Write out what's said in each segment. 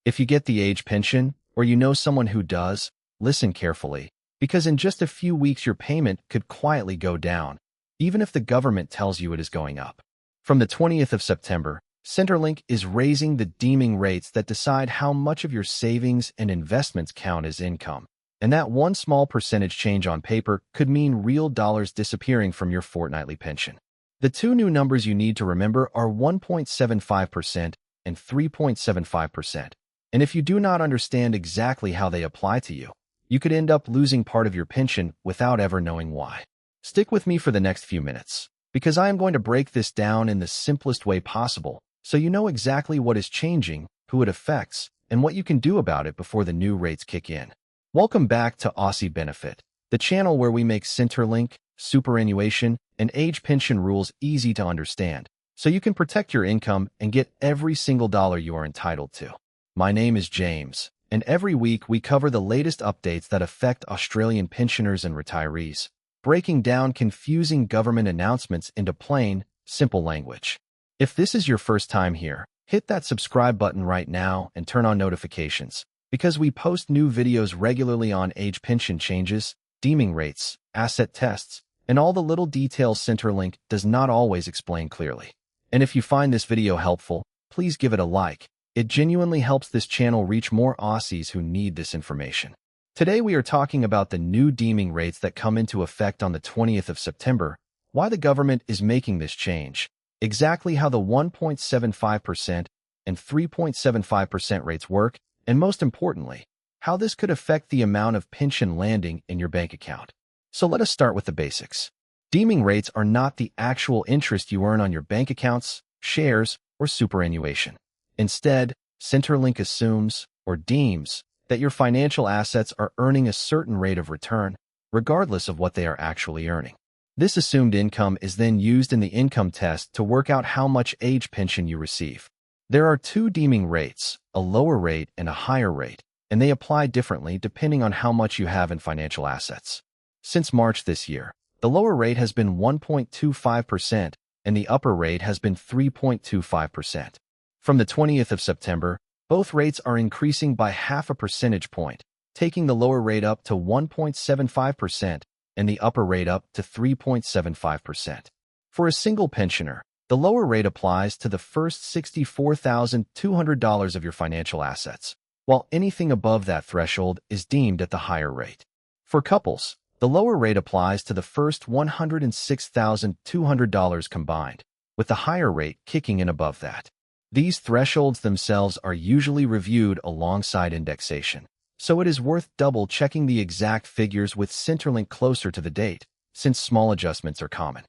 If you get the age pension, or you know someone who does, listen carefully, because in just a few weeks your payment could quietly go down, even if the government tells you it is going up. From the 20th of September, Centrelink is raising the deeming rates that decide how much of your savings and investments count as income. And that one small percentage change on paper could mean real dollars disappearing from your fortnightly pension. The two new numbers you need to remember are 1.75% and 3.75%. And if you do not understand exactly how they apply to you, you could end up losing part of your pension without ever knowing why. Stick with me for the next few minutes, because I am going to break this down in the simplest way possible, so you know exactly what is changing, who it affects, and what you can do about it before the new rates kick in. Welcome back to Aussie Benefit, the channel where we make Centrelink, superannuation, and age pension rules easy to understand, so you can protect your income and get every single dollar you are entitled to. My name is James, and every week we cover the latest updates that affect Australian pensioners and retirees, breaking down confusing government announcements into plain, simple language. If this is your first time here, hit that subscribe button right now and turn on notifications, because we post new videos regularly on age pension changes, deeming rates, asset tests, and all the little details Centrelink does not always explain clearly. And if you find this video helpful, please give it a like. It genuinely helps this channel reach more Aussies who need this information. Today we are talking about the new deeming rates that come into effect on the 20th of September, why the government is making this change, exactly how the 1.75% and 3.75% rates work, and most importantly, how this could affect the amount of pension landing in your bank account. So let us start with the basics. Deeming rates are not the actual interest you earn on your bank accounts, shares, or superannuation. Instead, Centrelink assumes, or deems, that your financial assets are earning a certain rate of return, regardless of what they are actually earning. This assumed income is then used in the income test to work out how much age pension you receive. There are two deeming rates, a lower rate and a higher rate, and they apply differently depending on how much you have in financial assets. Since March this year, the lower rate has been 1.25% and the upper rate has been 3.25%. From the 20th of September, both rates are increasing by half a percentage point, taking the lower rate up to 1.75% and the upper rate up to 3.75%. For a single pensioner, the lower rate applies to the first $64,200 of your financial assets, while anything above that threshold is deemed at the higher rate. For couples, the lower rate applies to the first $106,200 combined, with the higher rate kicking in above that. These thresholds themselves are usually reviewed alongside indexation, so it is worth double-checking the exact figures with Centrelink closer to the date, since small adjustments are common.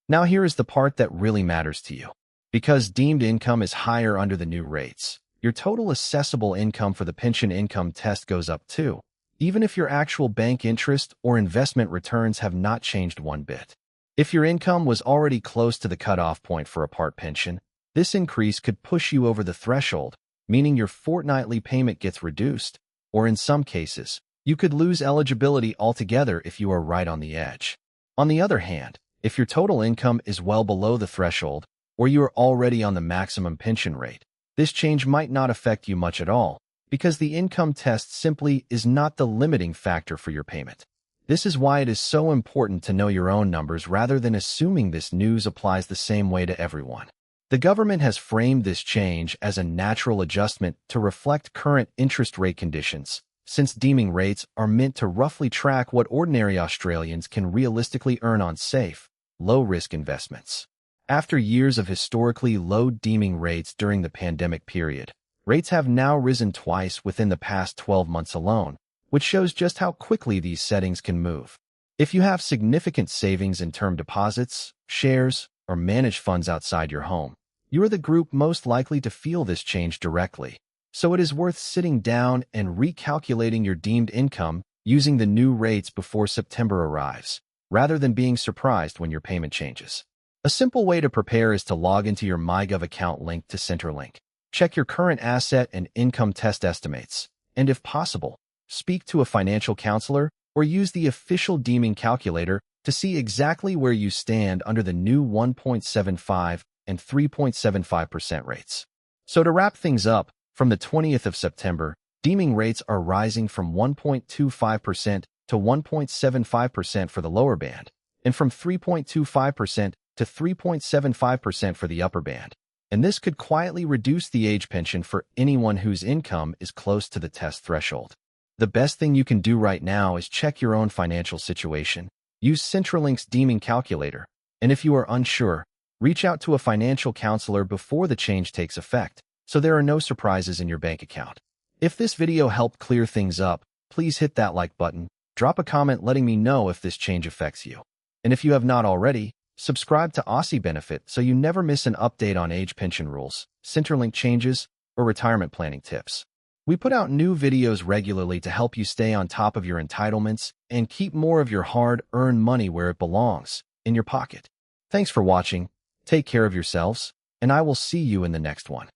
Now here is the part that really matters to you. Because deemed income is higher under the new rates, your total assessable income for the pension income test goes up too, even if your actual bank interest or investment returns have not changed one bit. If your income was already close to the cutoff point for a part pension, this increase could push you over the threshold, meaning your fortnightly payment gets reduced, or in some cases, you could lose eligibility altogether if you are right on the edge. On the other hand, if your total income is well below the threshold, or you are already on the maximum pension rate, this change might not affect you much at all, because the income test simply is not the limiting factor for your payment. This is why it is so important to know your own numbers rather than assuming this news applies the same way to everyone. The government has framed this change as a natural adjustment to reflect current interest rate conditions, since deeming rates are meant to roughly track what ordinary Australians can realistically earn on safe, low-risk investments. After years of historically low deeming rates during the pandemic period, rates have now risen twice within the past 12 months alone, which shows just how quickly these settings can move. If you have significant savings in term deposits, shares, or managed funds outside your home, you are the group most likely to feel this change directly. So it is worth sitting down and recalculating your deemed income using the new rates before September arrives, rather than being surprised when your payment changes. A simple way to prepare is to log into your MyGov account linked to Centrelink. Check your current asset and income test estimates, and if possible, speak to a financial counselor or use the official deeming calculator to see exactly where you stand under the new 1.75 and 3.75% rates. So to wrap things up, From the 20th of September, deeming rates are rising from 1.25% to 1.75% for the lower band, and from 3.25% to 3.75% for the upper band. And this could quietly reduce the age pension for anyone whose income is close to the test threshold. The best thing you can do right now is check your own financial situation. Use Centrelink's Deeming calculator, and if you are unsure, reach out to a financial counselor before the change takes effect, so there are no surprises in your bank account. If this video helped clear things up, please hit that like button, drop a comment letting me know if this change affects you. And if you have not already, subscribe to Aussie Benefit so you never miss an update on age pension rules, Centrelink changes, or retirement planning tips. We put out new videos regularly to help you stay on top of your entitlements and keep more of your hard-earned money where it belongs, in your pocket. Thanks for watching, take care of yourselves, and I will see you in the next one.